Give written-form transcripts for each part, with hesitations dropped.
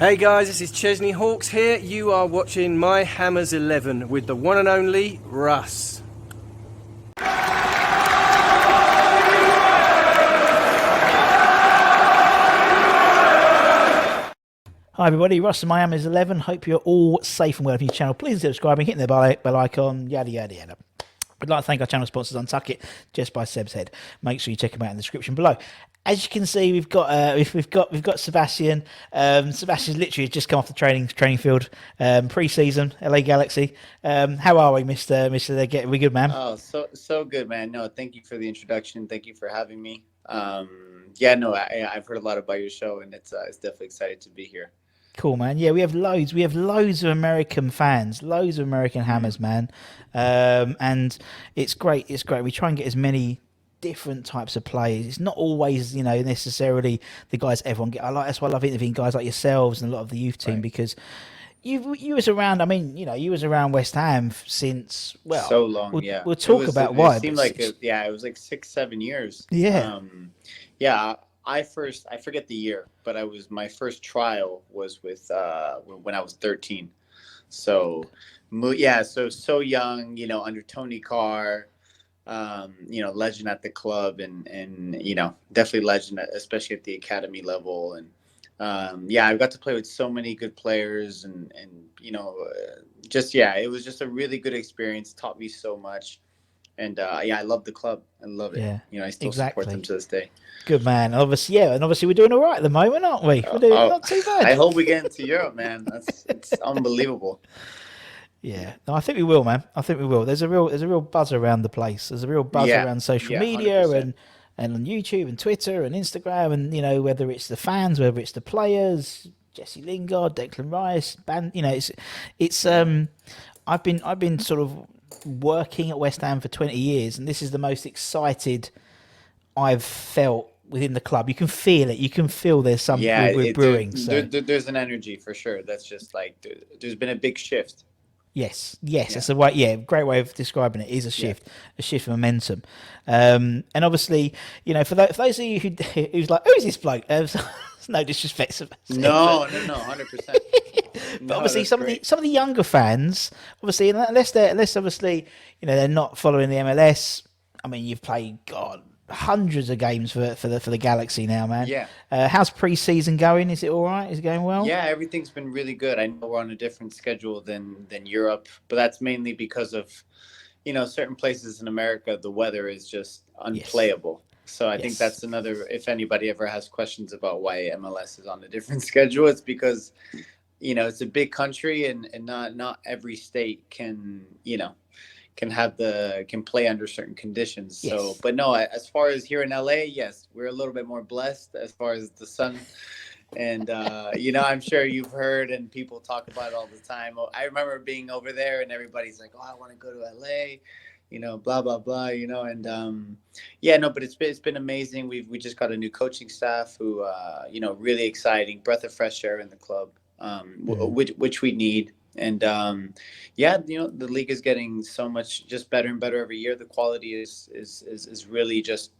Hey guys, this is Chesney Hawks here. You are watching my Hammers 11 with the one and only Russ. Hi everybody, Russ and my Hammers 11. Hope you're all safe and well on your channel. Please subscribe and hit the bell icon, yada yada yada. I'd like to thank our channel sponsors, Untuck It, just by Seb's Head. Make sure you check them out in the description below. As you can see, we've got Sebastian. Sebastian's literally just come off the training field, pre-season, LA Galaxy. How are we, Mr. Lletget? We good, man? Oh, so good, man. No, thank you for the introduction. Thank you for having me. I've heard a lot about your show, and it's definitely excited to be here. Cool, man. Yeah, we have loads. We have loads of American fans, loads of American Hammers, man. And it's great. It's great. We try and get as many different types of players. It's not always, necessarily the guys everyone get. That's why I love interviewing guys like yourselves and a lot of the youth team, because you was around. I mean, you was around West Ham since so long. We'll talk about why. It seemed like it was like 6-7 years. Yeah. I forget the year, but my first trial was with when I was 13. So young, under Tony Carr, legend at the club, and definitely legend, especially at the academy level. And I got to play with so many good players, and it was just a really good experience. Taught me so much. And I love the club. I love it. Yeah, I still support them to this day. Good, man. Obviously, we're doing all right at the moment, aren't we? We're doing not too bad. I hope we get into Europe, man. It's unbelievable. Yeah, no, I think we will, man. I think we will. There's a real buzz around the place. There's a real buzz around social media 100%. and on YouTube and Twitter and Instagram, and whether it's the fans, whether it's the players, Jesse Lingard, Declan Rice, I've been sort of working at West Ham for 20 years, and this is the most excited I've felt within the club. You can feel it. You can feel there's something we're brewing. There's an energy for sure. That's just like there's been a big shift. Yes, that's a way. Yeah, great way of describing it. Is a shift, a shift of momentum. And obviously, for those of you who's like, who's this bloke? No disrespect, Sebastian. No, 100%. But obviously, some of the younger fans, obviously, unless obviously, they're not following the MLS. I mean, you've played hundreds of games for the Galaxy now, man. Yeah. How's pre-season going? Is it all right? Is it going well? Yeah, everything's been really good. I know we're on a different schedule than Europe, but that's mainly because of, certain places in America, the weather is just unplayable. Yes. So I think that's another, if anybody ever has questions about why MLS is on a different schedule, it's because, it's a big country, and not every state can play under certain conditions. Yes. So, but no, as far as here in LA, yes, we're a little bit more blessed as far as the sun. And, I'm sure you've heard and people talk about it all the time. I remember being over there and everybody's like, oh, I want to go to LA, blah, blah, blah, and, but it's been amazing. We just got a new coaching staff who, really exciting, breath of fresh air in the club, which we need. And the league is getting so much just better and better every year. The quality is really just,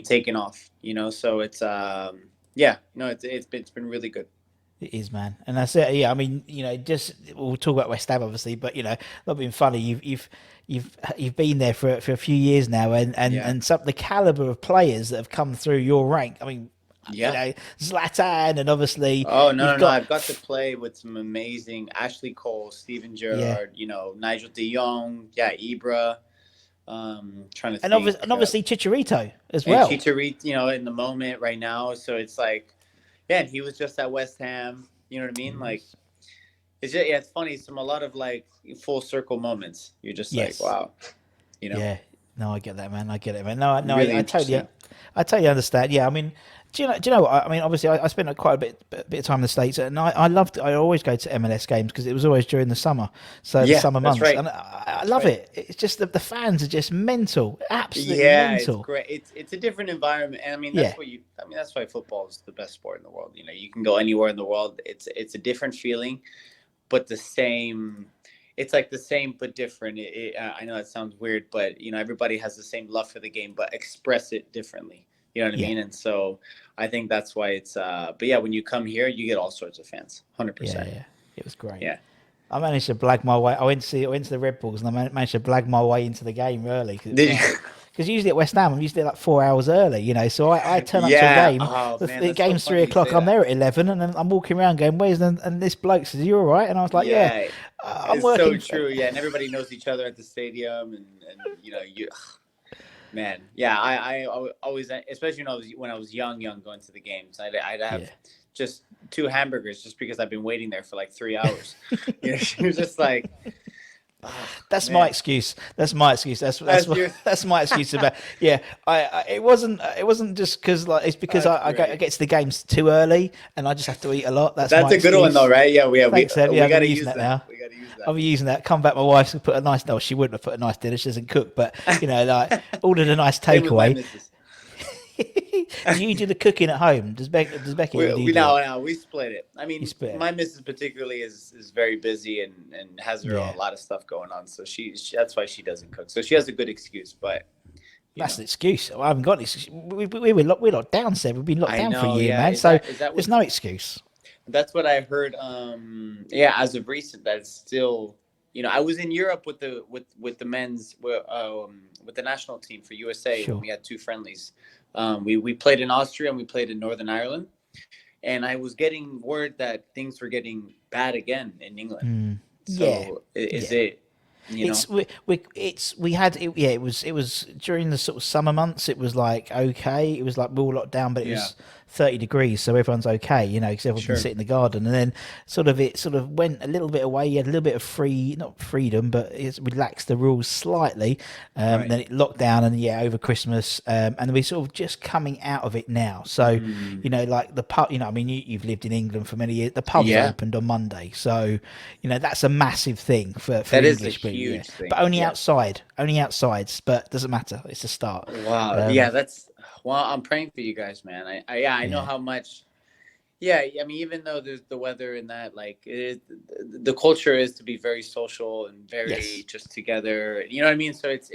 taking off. So it's it's been really good. It is, man, and that's it. Yeah, just we'll talk about West Ham, obviously, but not being funny. You've been there for a few years now, and some the caliber of players that have come through your rank. Zlatan, and obviously. Oh no! I've got to play with some amazing Ashley Cole, Steven Gerrard, Nigel De Jong, Ibra. Trying to and think, obviously Chicharito as well. Chicharito, in the moment right now. So it's like, and he was just at West Ham. You know what I mean? Like, it's funny. A lot of like full circle moments. You're just like, wow. Yeah. No, I get that, man. I get it, man. No, really I totally understand. Yeah, do you know what? Obviously, I spent quite a bit of time in the States, and I always go to MLS games because it was always during the summer, the summer months, right. and I love it. It's just the fans are just mental, absolutely mental. It's great. It's a different environment, and that's why football is the best sport in the world. You can go anywhere in the world. It's a different feeling, but the same. It's like the same but different. I know that sounds weird, but everybody has the same love for the game, but express it differently. You know what I mean? And so I think that's why it's. But yeah, when you come here, you get all sorts of fans. 100%. Yeah, it was great. Yeah. I managed to blag my way. I went to the Red Bulls, and I managed to blag my way into the game early. Because usually at West Ham, I'm usually like 4 hours early, you know. So I turn up to a game. Oh, man, the game's so 3 o'clock. I'm there at 11, and then I'm walking around going, "Where's the?" And this bloke says, "You all right?" And I was like, "Yeah, I'm it's working." So true. Yeah, and everybody knows each other at the stadium, and you know you. Man, yeah, I always, especially when I was young going to the games, I'd have just 2 hamburgers just because I've been waiting there for like 3 hours. You know, she was just like. That's my excuse. That's my excuse. That's my excuse about. Yeah, it wasn't just because it's because I get to the games too early and I just have to eat a lot. That's my a good one though, right? Yeah, we got to use that now. We got to use that. I'll be using that. Come back, my wife put a nice. No, she wouldn't have put a nice dinner. She doesn't cook, but you know, like ordered a nice takeaway. Do you do the cooking at home? Does Becky? We split it. I mean, my missus particularly is very busy and has a lot of stuff going on, so that's why she doesn't cook. So she has a good excuse, but that's an excuse. I haven't got an excuse. We're locked down, Seb. We've been locked down for a year, man. So there's no excuse. That's what I heard. As of recent, that's still. You know, I was in Europe with the men's with the national team for USA. When we had 2 friendlies. We played in Austria and we played in Northern Ireland, and I was getting word that things were getting bad again in England. It? You know? It was during the sort of summer months. It was like okay. It was like we were all locked down, but it was 30 degrees, so everyone's okay, you know, because everyone can sit in the garden. And then it went a little bit away. You had a little bit of not freedom, but it relaxed the rules slightly. Then it locked down, and over Christmas, and we're sort of just coming out of it now. So you know, like the pub. You know, I mean, you've lived in England for many years. The pubs opened on Monday, so you know that's a massive thing for that English is a huge thing, but only outside, but doesn't matter. It's a start. Wow, that's. Well, I'm praying for you guys, man. I know how much. Yeah, I mean, even though there's the weather and that, like, the culture is to be very social and very just together. You know what I mean? So it's,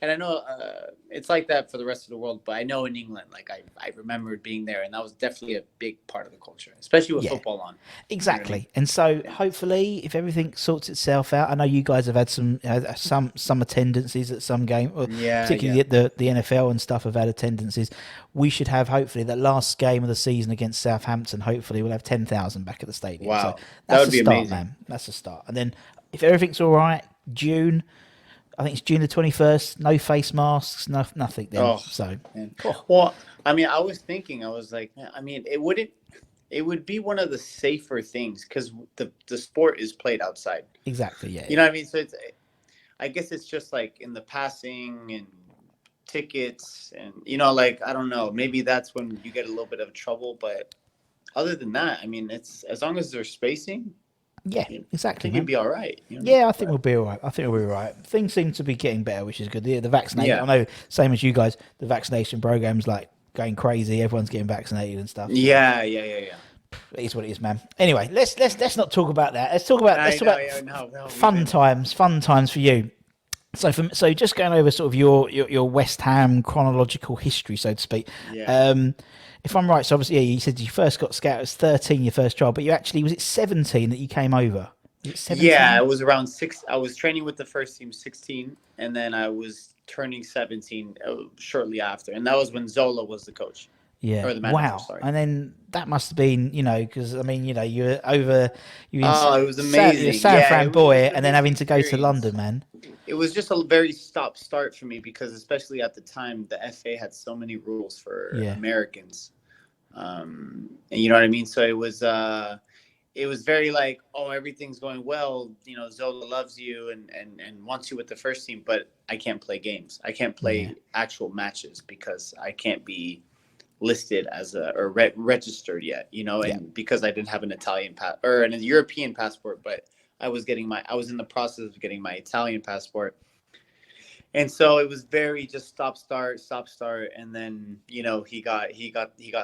and I know it's like that for the rest of the world. But I know in England, like I remembered being there, and that was definitely a big part of the culture, especially with football on. Exactly, you know what I mean? And so hopefully, if everything sorts itself out, I know you guys have had some attendances at some game, particularly the NFL and stuff have had attendances. We should have hopefully that last game of the season against Southampton. Hopefully, we'll have 10,000 back at the stadium. Wow, so that would be start, amazing, man. That's a start. And then if everything's all right, June. I think it's June the 21st. No face masks, nothing. Then. Well, I mean, I was thinking, I was like, I mean, it would be one of the safer things because the sport is played outside. Exactly. Yeah. You know what I mean? So I guess it's just like in the passing and tickets and you know, like I don't know, maybe that's when you get a little bit of trouble. But other than that, I mean, it's as long as there's spacing. Yeah, exactly. I think you'll be all right. You know? Yeah, I think we'll be all right. Things seem to be getting better, which is good. The vaccination, I know, same as you guys, the vaccination program's like going crazy. Everyone's getting vaccinated and stuff. Yeah. It is what it is, man. Anyway, let's not talk about that. Let's talk about fun times for you. So just going over sort of your West Ham chronological history, so to speak. Yeah. If I'm right, so obviously, you said you first got scouted as 13, your first job, but you actually, was it 17 that you came over? Was it 17? Yeah, it was around 6. I was training with the first team 16, and then I was turning 17 shortly after. And that was when Zola was the coach. Yeah. Or the manager, wow. sorry. And then that must have been, you know, because, I mean, you know, you were over... it was amazing. You're a San Fran boy, and then having to go to London, man. It was just a very stop-start for me because especially at the time, the FA had so many rules for Americans. And you know what I mean? So it was very like, oh, everything's going well. You know, Zola loves you and wants you with the first team, but I can't play games. I can't play actual matches because I can't be listed as registered yet, you know, and because I didn't have an Italian or an European passport, but I was in the process of getting my Italian passport. And so it was very just stop start, and then you know he got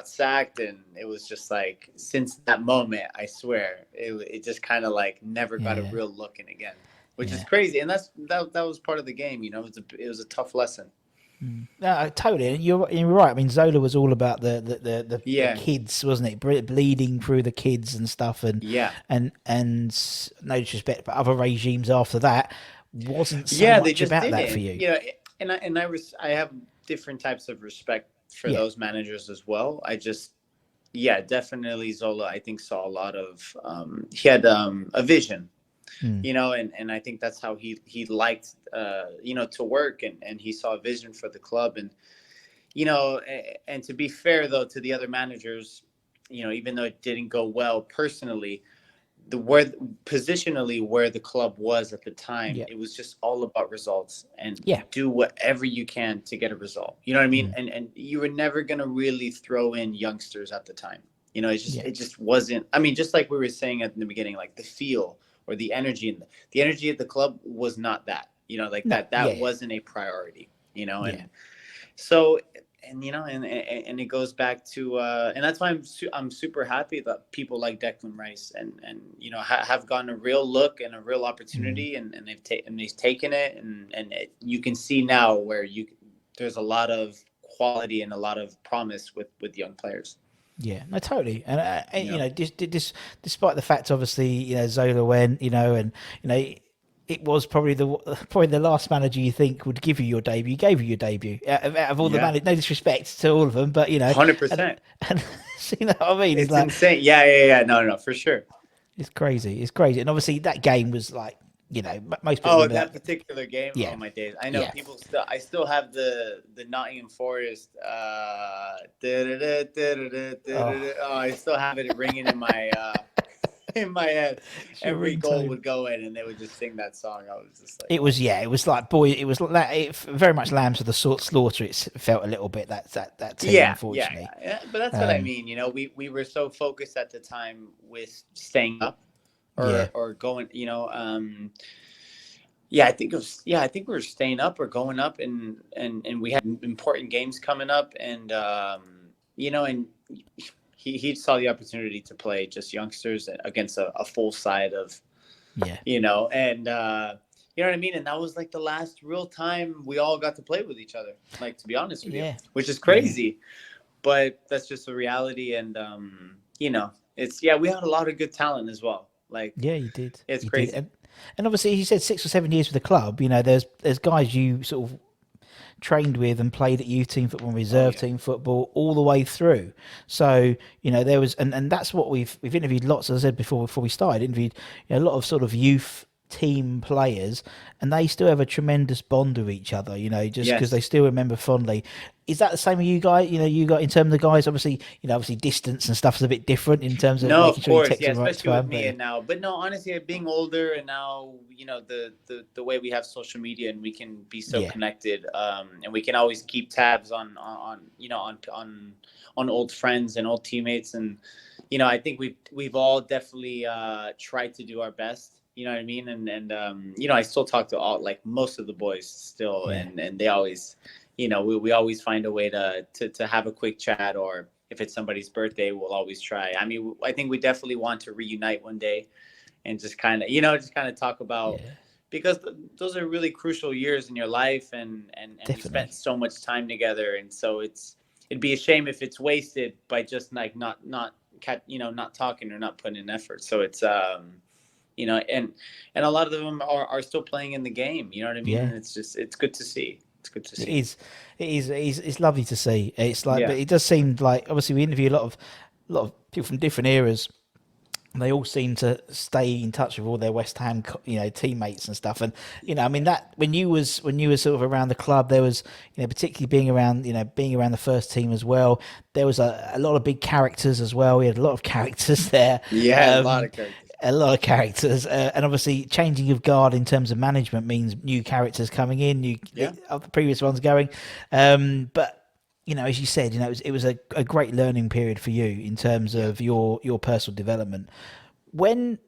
sacked, and it was just like since that moment, I swear it just kind of like never got a real look in again, which is crazy, and that was part of the game, you know. It was a tough lesson. No, totally. And you're right. I mean, Zola was all about the Yeah, kids, wasn't it? Bleeding through the kids and stuff, yeah, and no disrespect, but other regimes after that wasn't so yeah. They much just about that for didn't. you. I have different types of respect for Yeah, those managers as well. I just, yeah, definitely Zola. I think saw a lot of. He had a vision, mm. and I think that's how he liked, to work, and he saw a vision for the club, and and to be fair though to the other managers, even though it didn't go well personally, the where positionally where the club was at the time, Yeah, it was just all about results and yeah, do whatever you can to get a result. You know what I mean? mm. And you were never gonna really throw in youngsters at the time. Yeah, It just wasn't. I mean, just like we were saying at the beginning, like the feel or the energy, and the energy at the club was not that. Like no, that yeah, wasn't a priority. yeah, So, and it goes back to, and that's why I'm super happy that people like Declan Rice and have gotten a real look and a real mm. opportunity, and they've taken it, you can see now where there's a lot of quality and a lot of promise with young players. Yeah, no, totally, and Yeah. despite the fact, obviously, Zola went, and you know, it was probably the last manager you think would give you your debut. Gave you your debut out of all the Yeah. managers. No disrespect to all of them, but 100%. and you know what I mean? It's It's like insane. Yeah, yeah, yeah. No, no, no, for sure. it's crazy. It's crazy, and obviously that game was like, most people Oh, remember that that. particular game. Oh Yeah, my days. I know yeah. people still. I still have the Nottingham Forest. Oh, Oh, I still have it ringing in my in my head. it's your Every goal ringtone. would go in, and they would just sing that song. I was just like, It oh was, my. yeah. It was like, boy. It was very much lambs of the slaughter. It felt a little bit that team, Yeah, yeah, unfortunately. yeah, yeah. But that's what I Um, mean. We were so focused at the time with staying up yeah, or going. Yeah, I think it was. Yeah, I think we were staying up or going up, and we had important games coming up, and he saw the opportunity to play just youngsters against a full side of, yeah, and you know what I mean, and that was like the last real time we all got to play with each other. Like, to be honest with you, yeah, which is yeah. crazy, but that's just the reality, and it's we had a lot of good talent as well. Like, Yeah, you did. it's You did. crazy. And obviously, you said 6 or 7 years with the club. There's guys you sort of trained with and played at youth team football and Oh reserve yeah. team football all the way through. So there was, and that's what we've interviewed lots. As I said before we started, interviewed a lot of sort of youth team players, and they still have a tremendous bond with each other. Just because they Yes. still remember fondly. Is that the same with you guys? You got in terms of the guys. Obviously distance and stuff is a bit different in terms of No, making of sure you course, text yeah, the right especially with time. me But and now. But no, honestly, being older and now, the way we have social media and we can be so yeah, connected, and we can always keep tabs on old friends and old teammates, and I think we've all definitely tried to do our best. You know what I mean? And I still talk to all, like, most of the boys still, yeah, and they always, we always find a way to have a quick chat, or if it's somebody's birthday, we'll always try. I mean, I think we definitely want to reunite one day and just kind of talk about, yeah, because those are really crucial years in your life, and we definitely. spent so much time together, and so it'd be a shame if it's wasted by just like not talking or not putting in effort. So it's and a lot of them are still playing in the game. You know what I mean? Yeah. And it's good to see. It's good to It see. is, it's lovely to see. It's like, Yeah. but it does seem like obviously we interview a lot of people from different eras. And they all seem to stay in touch with all their West Ham, teammates and stuff. And I mean that when you was sort of around the club, there was, particularly being around the first team as well. There was a lot of big characters as well. We had a lot of characters there. Yeah, a lot Um, of characters. a lot of characters, and obviously changing of guard in terms of management means new characters coming in, Yeah. the previous ones going. But as you said, it was a great learning period for you in terms Yeah. of your personal development. When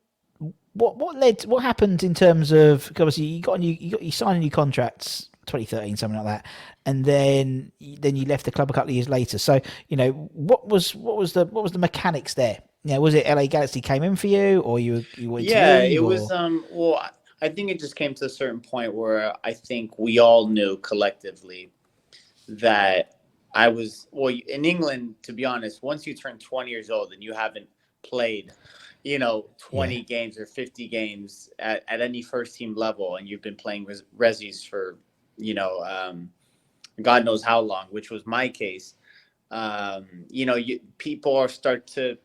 what happened in terms of, 'cause obviously you signed a new contracts 2013, something like that, and then you left the club a couple of years later. So what was the mechanics there? Was it LA Galaxy came in for you, or you wanted to Yeah, leave, it was or well, I think it just came to a certain point where I think we all knew collectively that I was, well, in England, to be honest, once you turn 20 years old and you haven't played, 20 games or 50 games at any first team level, and you've been playing resis for, God knows how long, which was my case. People are start to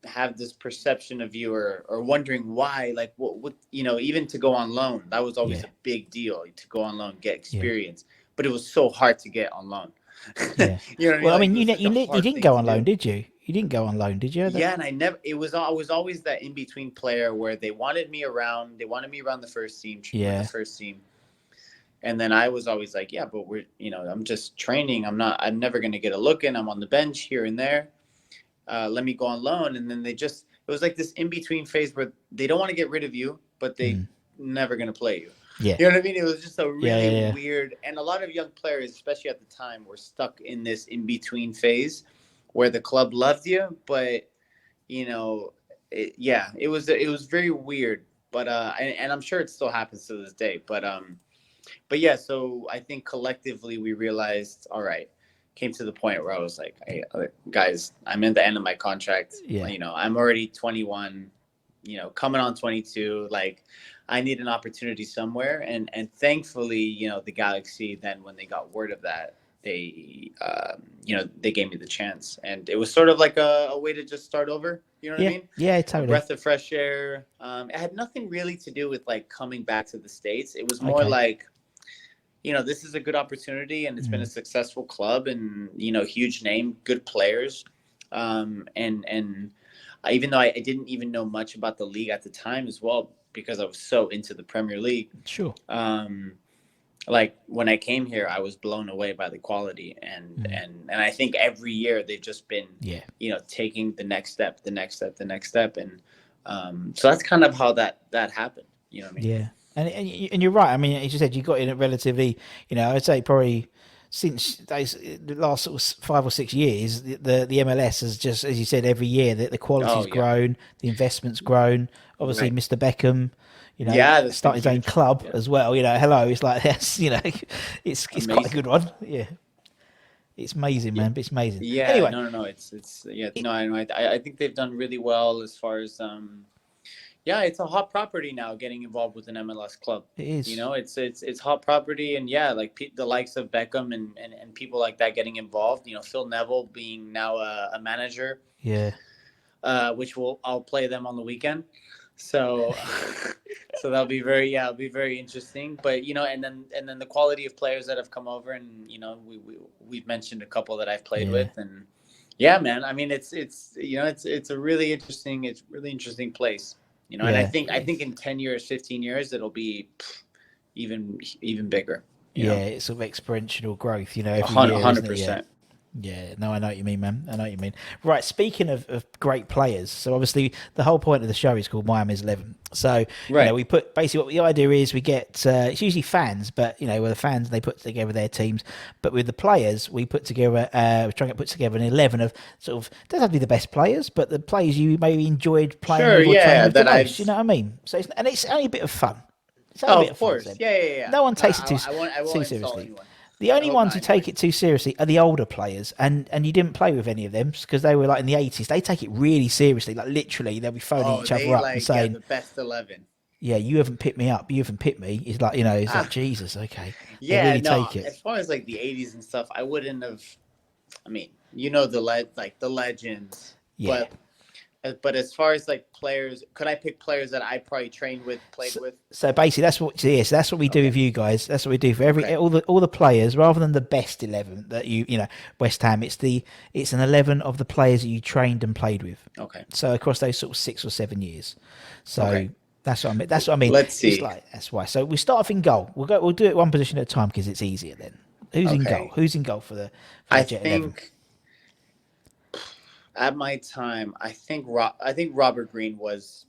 have this perception of you, or wondering why, like what, even to go on loan, that was always a big deal, to go on loan, get experience, but it was so hard to get on loan. Yeah. You know what I mean? Well, I Like, mean, it was such a you hard didn't thing go to on loan, do. did you? You didn't go on loan, did you? Yeah, and I was always that in between player where they wanted me around the first team, with the first team. And then I was always like, yeah, but I'm just training. I'm never going to get a look in. I'm on the bench here and there. Let me go on loan. And then it was like this in between phase where they don't want to get rid of you, but they never going to play you. Yeah. You know what I mean? It was just a really weird, and a lot of young players, especially at the time, were stuck in this in between phase where the club loved you, but it was very weird. But and I'm sure it still happens to this day. But yeah, so I think collectively we realized, all right, came to the point where I was like, hey, guys, I'm in the end of my contract. Yeah. I'm already 21, coming on 22. Like, I need an opportunity somewhere. And thankfully, the Galaxy, then when they got word of that, they gave me the chance. And it was sort of like a way to just start over. You know what I mean? Yeah, totally. A breath of fresh air. It had nothing really to do with like coming back to the States. It was more like, this is a good opportunity, and it's been a successful club, and, huge name, good players. And even though I didn't even know much about the league at the time as well, because I was so into the Premier League. Sure. Like when I came here, I was blown away by the quality, and I think every year they've just been, taking the next step. And so that's kind of how that happened. You know what I mean? Yeah. And you're right. I mean, as you said, you got in it relatively, I'd say probably since the last sort of 5 or 6 years, the MLS has just, as you said, every year the quality's grown, the investment's grown. Obviously, Mr. Beckham, started his own club as well. Hello, it's like that's, it's quite a good one. Yeah. It's amazing, man. It's amazing. Yeah. Anyway, no. I think they've done really well as far as yeah, it's a hot property now, getting involved with an MLS club. It is. It's hot property, and like the likes of Beckham and people like that getting involved. Phil Neville being now a manager. Yeah. Which I'll play them on the weekend. So so that'll be very interesting. But and then the quality of players that have come over, and we've mentioned a couple that I've played with, and yeah, man. I mean, it's a really interesting place. And I think in 10 years, 15 years, it'll be even bigger. It's sort of exponential growth, every 100%. Yeah, no, I know what you mean, man. I know what you mean. Right, speaking of great players, so obviously the whole point of the show is called Miami's 11. So, we put, basically what the idea is, we get, it's usually fans, but, where the fans, they put together their teams. But with the players, we put together, we're trying to put together an 11 of sort of, doesn't have to be the best players, but the players you maybe enjoyed playing with or training with the most, you know what I mean? So, it's only a bit of fun. It's only a bit of course. Fun, Yeah. No one takes it too seriously. The only ones who take it too seriously are the older players, and you didn't play with any of them because they were like in the 80s. They take it really seriously, like literally they'll be phoning each other up and saying, the best 11. Yeah, you haven't picked me up, you haven't picked me. It's like, it's like, Jesus, okay. Yeah, they really take it. As far as like the 80s and stuff, I wouldn't have, I mean, the legends. Yeah. But as far as like players, could I pick players that I probably trained with, played with? So basically, that's what we do with you guys. That's what we do for all the players, rather than the best 11 that West Ham. It's an 11 of the players that you trained and played with. Okay. So across those sort of 6 or 7 years. So that's what I mean. Let's see. It's like, that's why. So we start off in goal. We'll do it one position at a time because it's easier then. Who's in goal? Who's in goal for the Jet 11? At my time, I think Robert Green was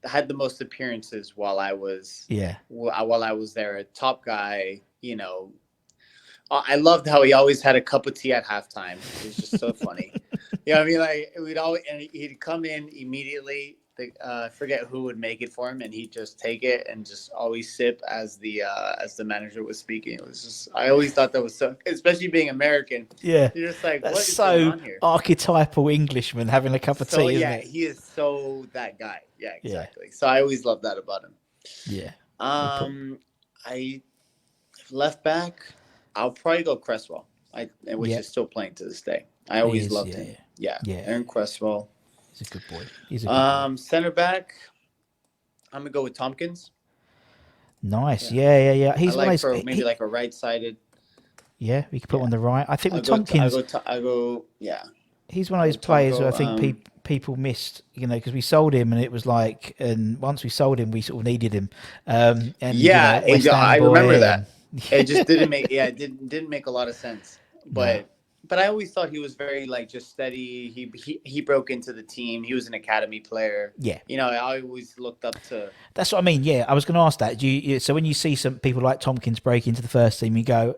had the most appearances while I was there. A top guy, I loved how he always had a cup of tea at halftime. It was just so funny. You know what I mean? Like we'd always, and he'd come in immediately. I forget who would make it for him, and he'd just take it and just always sip as the manager was speaking. It was just, I always thought that was so, especially being American. Yeah, You're just like, that's what is going so on here? archetypal Englishman having a cup of tea, isn't Yeah, it? he is so that guy. Yeah, Yeah. exactly. So I always loved that about him. Yeah. I left back. I'll probably go Cresswell. Which is still playing to this day. I always loved him. Yeah. Aaron Cresswell. He's a good boy. He's a good boy. Center back. I'm gonna go with Tompkins. Nice. Yeah. He's I like one of for those, maybe like a right-sided. Yeah, we could put him on the right. I think with I Tompkins, go. Yeah. he's one of those players who I think people missed, because we sold him and it was like, and once we sold him, we sort of needed him. And yeah, West Ham I boy remember that. and- It just didn't make. Yeah, it didn't make a lot of sense. But I always thought he was very like just steady. He broke into the team. He was an academy player. Yeah. I always looked up to. That's what I mean. Yeah, I was going to ask that. So when you see some people like Tompkins break into the first team, you go,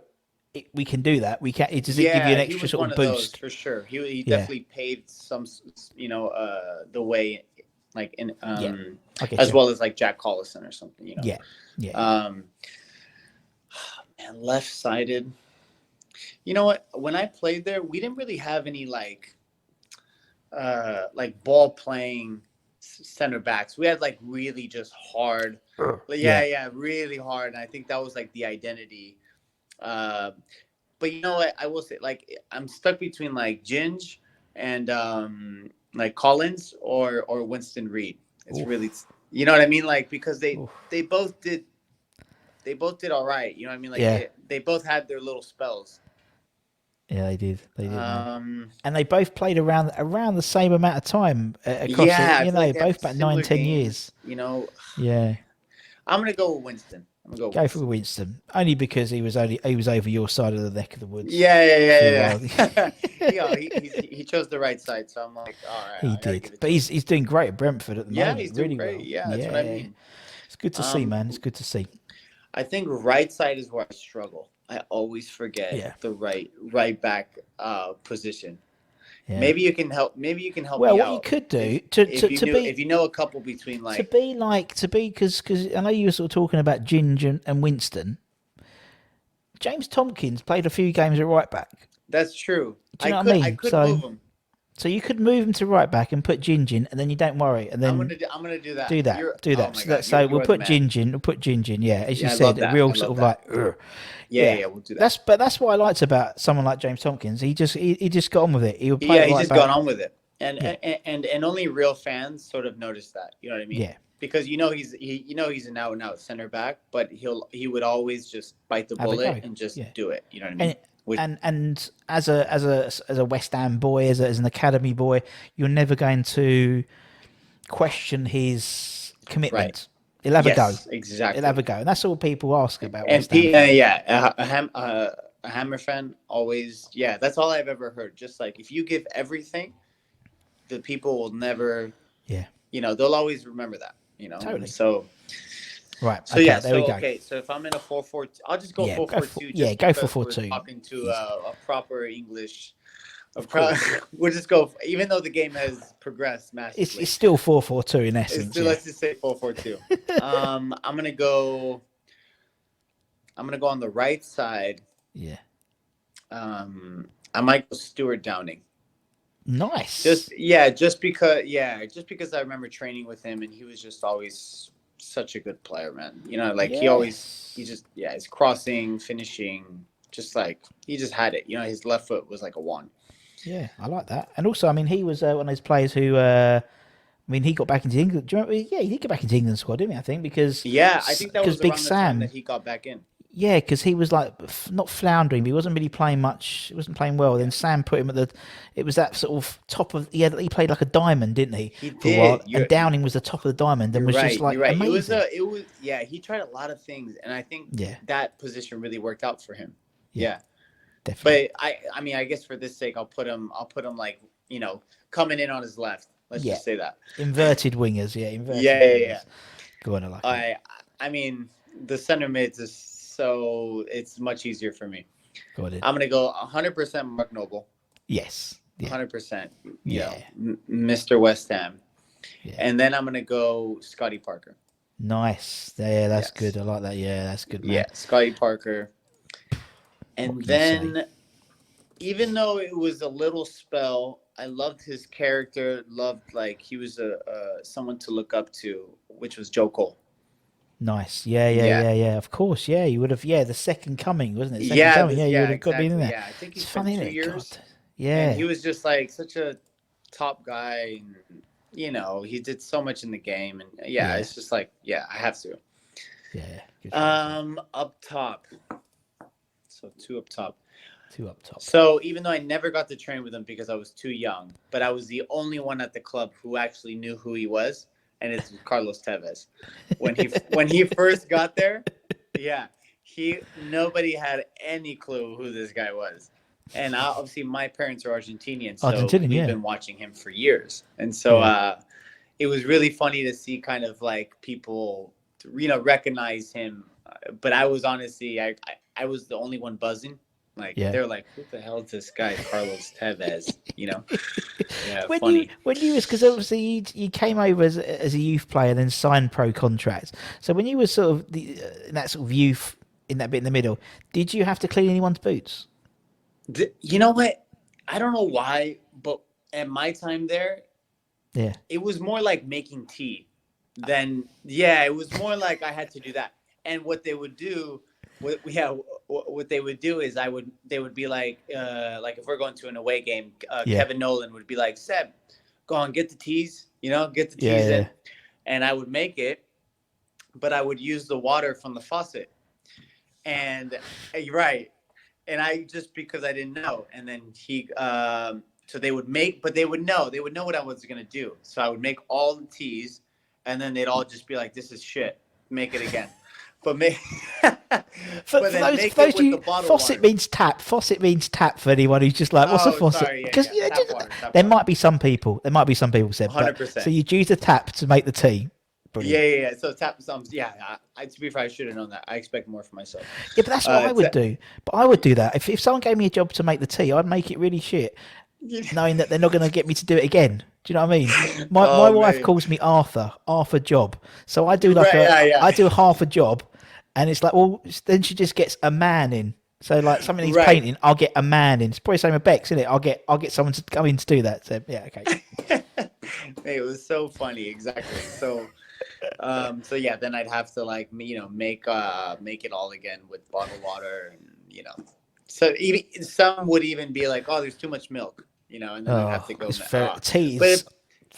we can do that. We can. Does it give you an extra sort of boost? Those, for sure. He definitely paved some, the way, like in as well as like Jack Collison or something. Yeah. And left-sided. You know what? When I played there, we didn't really have any like ball playing center backs. We had like really just hard. Really hard. And I think that was like the identity. But you know what? I will say, like, I'm stuck between like Ginge and like Collins or Winston Reed. It's really, you know what I mean? Like, because they both did all right. You know what I mean? Like they both had their little spells. Yeah, they did. And they both played around the same amount of time across. Like both about 9-10 years. Yeah. I'm gonna go with Winston. Go for Winston, only because he was over your side of the neck of the woods. Yeah. He chose the right side, so I'm like, all right. He did, but he's doing great at Brentford at the moment. He's doing really great. well. Yeah, that's what I mean. It's good to see, man. It's good to see. I think right side is where I struggle. I always forget the right back position. Yeah. Maybe you can help. Maybe you can help. Well, me what out you could do if you know a couple between like because I know you were sort of talking about Ginge and Winston. James Tompkins played a few games at right back. That's true. Do you know what I mean? I could move him. So you could move him to right back and put Ginge in, and then you don't worry. And then I'm gonna do that. Do that. So we'll put Ginge in. We'll put Ginge in. Yeah, as you said, a real sort of like. Yeah, we'll do that. That's what I liked about someone like James Tompkins. He just got on with it. He would play. He just got on with it, and only real fans sort of noticed that. You know what I mean? Yeah. Because he's an out and out center back, but he would always just bite the bullet and just do it. You know what I mean? And as a West Ham boy, as an academy boy, you're never going to question his commitment. Right. He'll have a go. Exactly. He'll have a go, and that's all people ask about. And a Hammer fan always. Yeah, that's all I've ever heard. Just like if you give everything, the people will never. Yeah. They'll always remember that. Totally. So. Right. So there we go. Okay, so if I'm in a 4-4, I'll just go 4-4-2. Yeah, go 4-4-2. Talking to a proper English. We'll just go. Even though the game has progressed massively, it's still 4-4-2 in essence. Let's just say 4-4-2. I'm gonna go on the right side. Yeah. I might go Stuart Downing. Nice. Just because I remember training with him and he was just always such a good player, man. His crossing, finishing, just like he just had it. His left foot was like a wand. Yeah, I like that. And also, I mean, he was one of those players who, he got back into England. Do you remember? Yeah, he did get back into England squad, didn't he? I think because I think that was Big around the Sam time that he got back in. Yeah, because he was like not floundering, but he wasn't really playing much. He wasn't playing well. Then Sam put him at it was that sort of top of. He played like a diamond, didn't he? He did. A while, and Downing was the top of the diamond, and was just like amazing. It was. He tried a lot of things, and I think that position really worked out for him. Yeah. Definitely. But I guess for this sake, I'll put him like coming in on his left. Let's just say that. Inverted wingers, Inverted wingers. Go on, I like the center mids is so it's much easier for me. Go on. I'm gonna go 100% Mark Noble. Yes. 100%. Yeah. Mr. West Ham. Yeah. And then I'm gonna go Scotty Parker. Nice. Yeah, that's good. I like that. Yeah, that's good, man. Yeah, Scotty Parker. And What can you then, say? even though it was a little spell, I loved his character. Loved like he was a someone to look up to, which was Joe Cole. Nice. Yeah. Yeah. Of course. Yeah, you would have. Yeah, the second coming, wasn't it? Second coming. Yeah, you would have got been in exactly. there. Yeah, I think he It's spent funny, 2 isn't it? God. years. Yeah. And he was just like such a top guy. And, he did so much in the game. And it's just like, I have to. Yeah. Good up top. So 2 up top. 2 up top. So even though I never got to train with him because I was too young, but I was the only one at the club who actually knew who he was, and it's Carlos Tevez. When he first got there, nobody had any clue who this guy was. And obviously my parents are Argentinian, so we've been watching him for years. And so it was really funny to see kind of like people recognize him. But I was honestly I was the only one buzzing. Like they're like, who the hell is this guy, Carlos Tevez? Yeah, funny. When you was, because obviously you came over as a youth player, then signed pro contracts. So when you were sort of in that sort of youth, in that bit in the middle, did you have to clean anyone's boots? You know what? I don't know why, but at my time there, it was more like making tea than it was more like I had to do that. And what they would do. What they would do is they would be like if we're going to an away game, Kevin Nolan would be like, Seb, go on, get the teas, get the teas in. And I would make it, but I would use the water from the faucet. And and I just because I didn't know. And then so they would make, but they would know what I was going to do. So I would make all the teas and then they'd all just be like, this is shit. Make it again. But for those you, faucet means tap. Faucet means tap for anyone who's just like, what's a faucet? Because there might be some people. Said, 100%. So you'd use the tap to make the tea. Brilliant. Yeah. So tap some. Yeah. To be fair, I should have known that. I expect more for myself. Yeah, but that's what I would do. But I would do that if someone gave me a job to make the tea, I'd make it really shit, knowing that they're not going to get me to do it again. Do you know what I mean? My wife calls me Arthur Job. So I do I do half a job. And it's like, well, then she just gets a man in. So like something needs painting, I'll get a man in. It's probably the same with Bex, isn't it? I'll get someone to come in to do that. So yeah, okay. It was so funny, exactly. So, then I'd have to like make it all again with bottled water, and So even some would even be like, oh, there's too much milk, and then I'd have to go. Tea.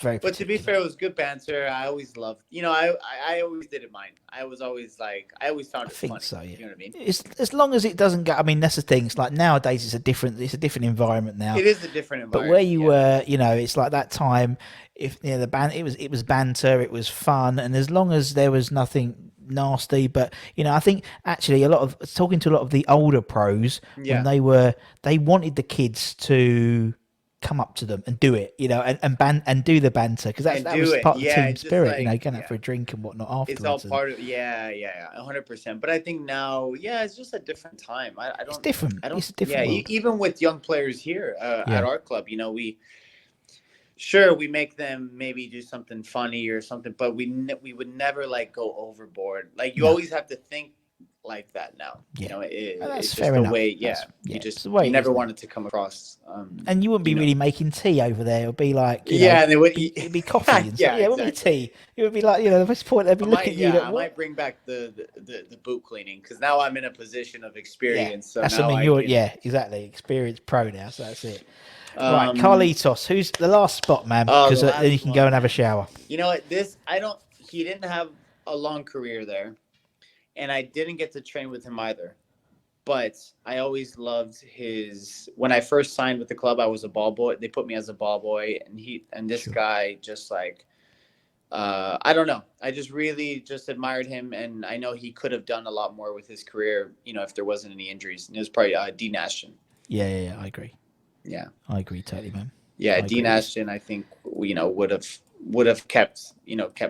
But to be fair, it was good banter. I always loved, I always did it mine. I was always like, I always found it funny. So, yeah. You know what I mean? It's, as long as it doesn't go, I mean, that's the thing. It's like nowadays it's a different environment now. It is a different environment. But where you were, it's like that time, if it was banter, it was fun. And as long as there was nothing nasty, but I think actually talking to a lot of the older pros, when they wanted the kids to come up to them and do it, and do the banter, because that was part of the team spirit, going out for a drink and whatnot afterwards. It's all part of 100%. But I think now, it's just a different time. I don't. It's different. It's a different world. Even with young players here at our club, we make them maybe do something funny or something, but we would never like go overboard. Like you always have to think like that now. It's just the way. You never wanted to come across. And you wouldn't be really making tea over there. It would be like it'd be coffee. And it wouldn't be tea. It would be like the best point. They'd be looking at you. I might bring back the boot cleaning because now I'm in a position of experience. So that's now something you're. Exactly. Experienced pro now. So that's it. Right, Carlitos, who's the last spot, man? Because then you can go and have a shower. You know what? He didn't have a long career there. And I didn't get to train with him either. But I always loved when I first signed with the club, I was a ball boy. They put me as a ball boy. And this guy just like, I don't know. I just really just admired him. And I know he could have done a lot more with his career, if there wasn't any injuries. And it was probably Dean Ashton. Yeah, I agree. Yeah. I agree totally, man. Yeah, Dean Ashton, I think, would have kept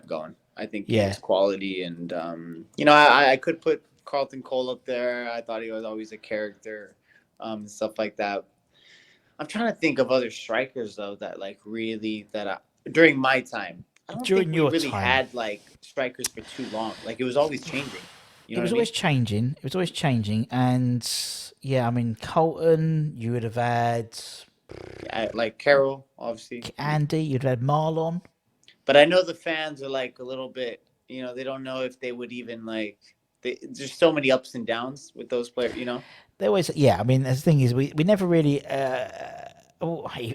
going. I think he was quality, and I could put Carlton Cole up there. I thought he was always a character, stuff like that. I'm trying to think of other strikers though that like really during my time. I don't During think we your really time. had like strikers for too long. Like it was always changing. You know It was what I always mean? changing. It was always changing, and yeah, I mean Colton. You would have had Like Carroll, obviously. Andy. You'd have had Marlon. But I know the fans are like a little bit. They don't know if they would even like. There's so many ups and downs with those players. There was, yeah. I mean, the thing is, we never really.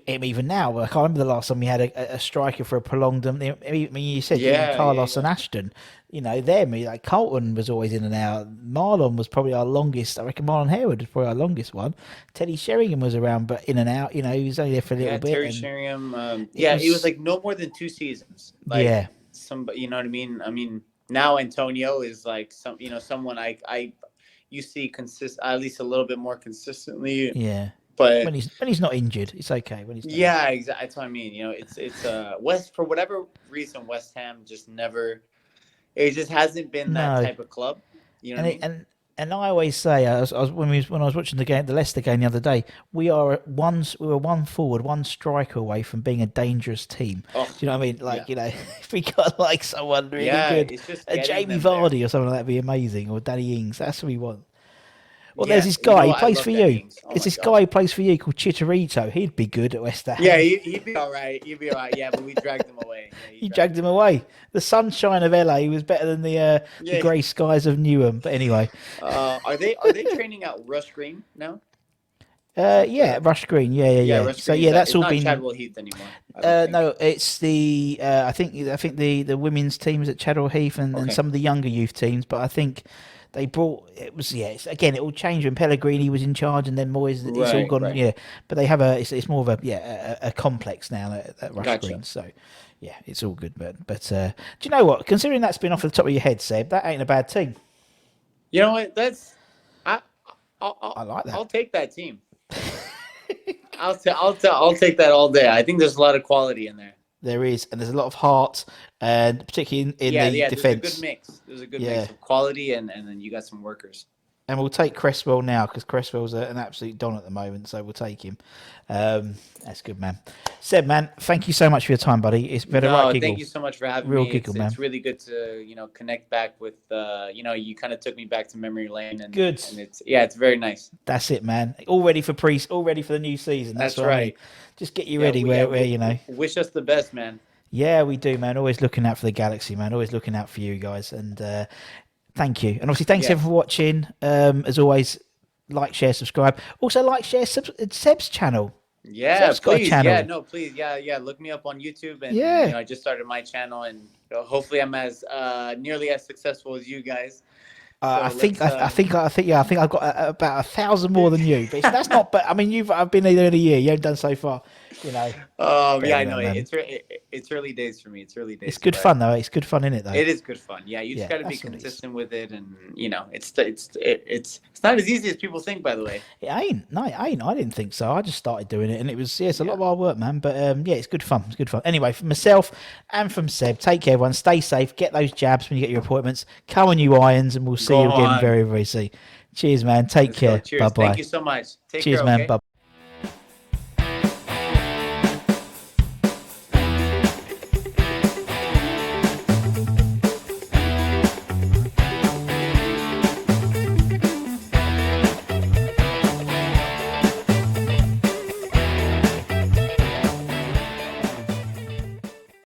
Even now, I can't remember the last time we had a striker for a prolonged. I mean, you said Carlos and Ashton. Them like Colton was always in and out. Marlon was probably our longest. I reckon Marlon Harewood was probably our longest one. Teddy Sheringham was around, but in and out. He was only there for a little bit. Terry Sheringham. It was like no more than 2 seasons. Like, somebody, you know what I mean? I mean, now Antonio is like someone you see at least a little bit more consistently. Yeah. But when he's not injured, it's okay. When he's exactly. That's what I mean. It's West, for whatever reason, West Ham just never. It just hasn't been that type of club. You know what I mean? And I always say, when I was watching the Leicester game the other day, we were one forward, one striker away from being a dangerous team. Do you know what I mean? Like if we got like someone really good, it's just a Jamie Vardy or something like that'd be amazing, or Danny Ings. That's what we want. Well, Yeah, there's this guy. you know He what? plays I for love you. Dennings. Oh It's my this God. guy who plays for you called Chicharito. He'd be good at West Ham. Yeah, he'd be all right. He'd be all right. Yeah, but we dragged him away. Yeah, You dragged him away. The sunshine of LA was better than the grey skies of Newham. But anyway, Are they training out Rush Green now? Rush Green. Yeah. Rush So Green, yeah, that's it's all not been. Chadwell Heath anymore. I don't think. No, it's the I think the women's teams at Chadwell Heath and some of the younger youth teams. But I think they brought again it all changed when Pellegrini was in charge and then Moyes. It's all gone. Right. Yeah, but they have it's more of a complex now at Rush Green. So. Yeah, it's all good, but do you know what? Considering that's been off the top of your head, Seb, that ain't a bad team. You know what? I like that. I'll take that team. I'll take that all day. I think there's a lot of quality in there. There is, and there's a lot of heart, and particularly in the defense. There's a good mix. There's a good mix of quality, and then you got some workers. And we'll take Cresswell now because Cresswell's an absolute don at the moment, so we'll take him. That's good, man. Seb, man, thank you so much for your time, buddy. It's been a right giggle. Thank you so much for having me. Giggle, man. It's really good to connect back with. You kind of took me back to memory lane, and good. And it's very nice. That's it, man. All ready for the new season. That's right. I mean. Just get you ready. Where wish us the best, man. Yeah, we do, man. Always looking out for the Galaxy, man. Always looking out for you guys, and. Thank you. And obviously, thanks everyone for watching. As always, like, share, subscribe. Also, like, share Seb's channel. Yeah, Seb's got a channel. Yeah, no, please. Yeah. Look me up on YouTube. And, I just started my channel. And hopefully I'm as nearly as successful as you guys. I think I've got about 1,000 more than you. But that's not. But I mean, I've been there in a year. You haven't done so far. I know. It's early days for me. It's early days. It's good fun though. It's good fun, isn't it? Though it is good fun. Yeah, you just got to be consistent with it, and it's not as easy as people think. By the way, it ain't. No, it ain't. I didn't think so. I just started doing it, and it was it's a lot of hard work, man. But it's good fun. It's good fun. Anyway, from myself and from Seb, take care, everyone. Stay safe. Get those jabs when you get your appointments. Come on, you irons, and we'll see you again very, very soon. Cheers, man. Take care. Cheers. Bye bye. Thank you so much. Take Cheers, care, man. okay? Bye.